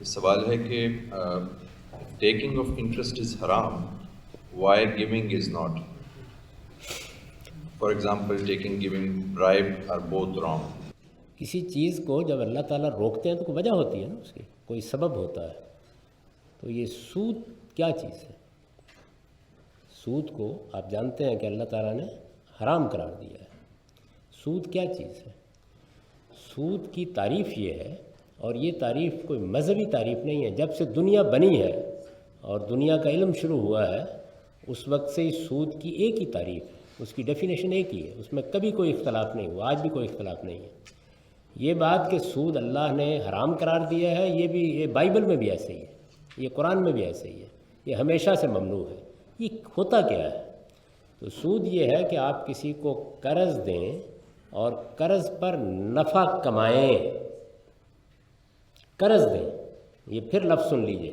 سوال ہے کہ ٹیکنگ آف انٹرسٹ از حرام why giving is not. For example taking giving bribe are both wrong. کسی چیز کو جب اللہ تعالیٰ روکتے ہیں تو کوئی وجہ ہوتی ہے نا، اس کی کوئی سبب ہوتا ہے. تو یہ سود کیا چیز ہے؟ سود کو آپ جانتے ہیں کہ اللہ تعالیٰ نے حرام قرار دیا ہے. سود کیا چیز ہے؟ سود کی تعریف یہ ہے، اور یہ تعریف کوئی مذہبی تعریف نہیں ہے. جب سے دنیا بنی ہے اور دنیا کا علم شروع ہوا ہے اس وقت سے سود کی ایک ہی تعریف ہے، اس کی ڈیفینیشن ایک ہی ہے، اس میں کبھی کوئی اختلاف نہیں ہوا، آج بھی کوئی اختلاف نہیں ہے. یہ بات کہ سود اللہ نے حرام قرار دیا ہے، یہ بائبل میں بھی ایسے ہی ہے، یہ قرآن میں بھی ایسے ہی ہے، یہ ہمیشہ سے ممنوع ہے. یہ ہوتا کیا ہے؟ تو سود یہ ہے کہ آپ کسی کو قرض دیں اور قرض پر نفع کمائیں. قرض دیں، یہ پھر لفظ سن لیجئے،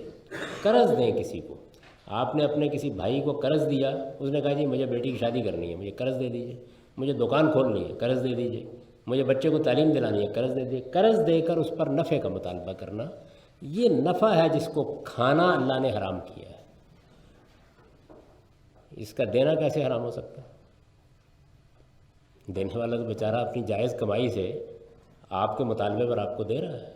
قرض دیں کسی کو. آپ نے اپنے کسی بھائی کو قرض دیا، اس نے کہا جی مجھے بیٹی کی شادی کرنی ہے، مجھے قرض دے دیجئے. مجھے دکان کھولنی ہے، قرض دے دیجئے. مجھے بچے کو تعلیم دلانی ہے، قرض دے دیجئے. قرض دے کر اس پر نفع کا مطالبہ کرنا، یہ نفع ہے جس کو کھانا اللہ نے حرام کیا ہے. اس کا دینا کیسے حرام ہو سکتا ہے؟ دینے والا تو بیچارہ اپنی جائز کمائی سے آپ کے مطالبے پر آپ کو دے رہا ہے.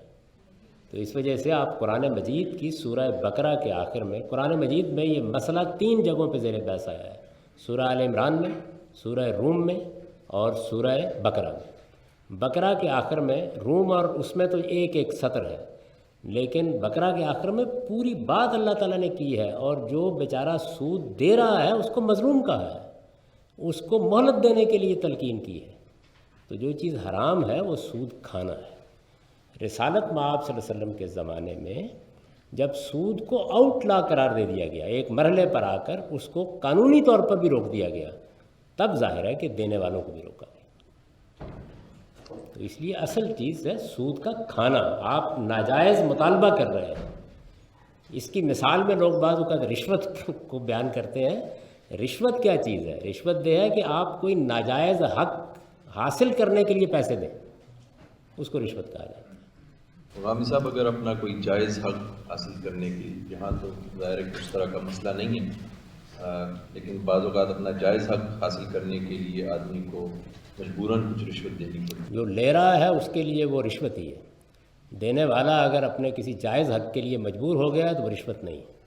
تو اس وجہ سے آپ قرآن مجید کی سورہ بقرہ کے آخر میں، قرآن مجید میں یہ مسئلہ 3 جگہوں پہ زیر بحث آیا ہے، سورہ آل عمران میں، سورہ روم میں اور سورہ بقرہ میں. بقرہ کے آخر میں، روم اور اس میں تو ایک سطر ہے، لیکن بقرہ کے آخر میں پوری بات اللہ تعالیٰ نے کی ہے. اور جو بیچارہ سود دے رہا ہے اس کو مظلوم کہا ہے، اس کو مہلت دینے کے لیے تلقین کی ہے. تو جو چیز حرام ہے وہ سود کھانا ہے. رسالت مآب صلی اللہ علیہ وسلم کے زمانے میں جب سود کو آؤٹ لا قرار دے دیا گیا، ایک مرحلے پر آ کر اس کو قانونی طور پر بھی روک دیا گیا، تب ظاہر ہے کہ دینے والوں کو بھی روکا گیا. تو اس لیے اصل چیز ہے سود کا کھانا. آپ ناجائز مطالبہ کر رہے ہیں. اس کی مثال میں لوگ بعض اوقات رشوت کو بیان کرتے ہیں. رشوت کیا چیز ہے؟ رشوت یہ ہے کہ آپ کوئی ناجائز حق حاصل کرنے کے لیے پیسے دیں، اس کو رشوت کہا جاتا ہے. غامی صاحب، اگر اپنا کوئی جائز حق حاصل کرنے کی، یہاں تو ظاہر ہے کہ اس طرح کا مسئلہ نہیں ہے، لیکن بعض اوقات اپنا جائز حق حاصل کرنے کے لیے آدمی کو مجبوراً کچھ رشوت دینی پڑتی. جو لے رہا ہے اس کے لیے وہ رشوت ہی ہے. دینے والا اگر اپنے کسی جائز حق کے لیے مجبور ہو گیا تو وہ رشوت نہیں ہے.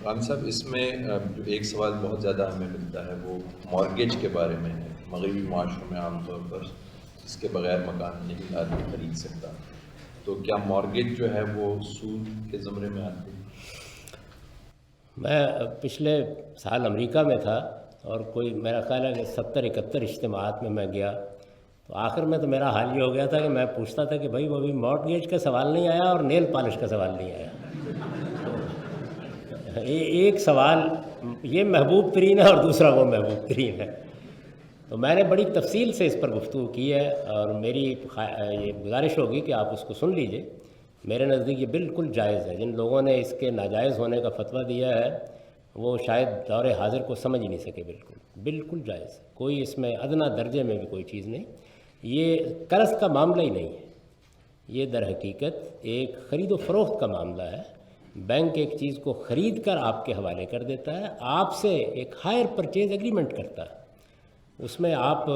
غامی صاحب، اس میں جو ایک سوال بہت زیادہ ہمیں ملتا ہے وہ مارگیج کے بارے میں ہے. مغربی معاشروں میں عام طور پر اس کے بغیر مکان نہیں آدمی خرید سکتا. تو کیا مارگیج جو ہے وہ سود کے زمرے میں آتی ہے؟ میں پچھلے سال امریکہ میں تھا اور کوئی میرا خیال ہے کہ 70-71 اجتماعات میں گیا. تو آخر میں تو میرا حال یہ ہو گیا تھا کہ میں پوچھتا تھا کہ بھائی وہ ابھی مارگیج کا سوال نہیں آیا اور نیل پالش کا سوال نہیں آیا. ایک سوال یہ محبوب ترین ہے اور دوسرا وہ محبوب ترین ہے. تو میں نے بڑی تفصیل سے اس پر گفتگو کی ہے اور میری یہ گزارش ہوگی کہ آپ اس کو سن لیجئے. میرے نزدیک یہ بالکل جائز ہے. جن لوگوں نے اس کے ناجائز ہونے کا فتویٰ دیا ہے وہ شاید دور حاضر کو سمجھ ہی نہیں سکے. بالکل جائز ہے، کوئی اس میں ادنیٰ درجے میں بھی کوئی چیز نہیں. یہ قرض کا معاملہ ہی نہیں ہے، یہ در حقیقت ایک خرید و فروخت کا معاملہ ہے. بینک ایک چیز کو خرید کر آپ کے حوالے کر دیتا ہے، آپ سے ایک ہائر پرچیز ایگریمنٹ کرتا ہے. اس میں آپ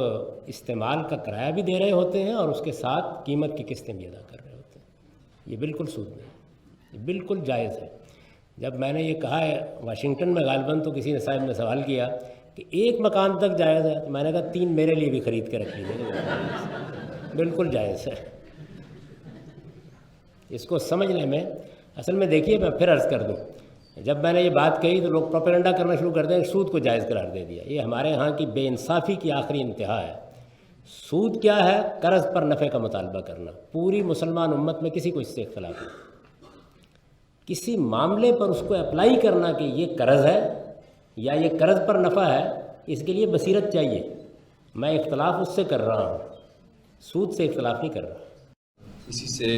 استعمال کا کرایہ بھی دے رہے ہوتے ہیں اور اس کے ساتھ قیمت کی قسطیں بھی ادا کر رہے ہوتے ہیں. یہ بالکل سود نہیں، یہ بالکل جائز ہے. جب میں نے یہ کہا ہے واشنگٹن میں غالباً تو کسی نے صاحب نے سوال کیا کہ 1 مکان تک جائز ہے، تو میں نے کہا 3 میرے لیے بھی خرید کے رکھ لیجیے. بالکل جائز ہے. اس کو سمجھنے میں اصل میں دیکھیے، میں پھر عرض کر دوں، جب میں نے یہ بات کہی تو لوگ پروپیگنڈا کرنا شروع کر دیں، سود کو جائز قرار دے دیا. یہ ہمارے ہاں کی بے انصافی کی آخری انتہا ہے. سود کیا ہے؟ قرض پر نفع کا مطالبہ کرنا. پوری مسلمان امت میں کسی کو اس سے اختلاف نہیں. کسی معاملے پر اس کو اپلائی کرنا کہ یہ قرض ہے یا یہ قرض پر نفع ہے، اس کے لیے بصیرت چاہیے. میں اختلاف اس سے کر رہا ہوں، سود سے اختلاف نہیں کر رہا. اسی سے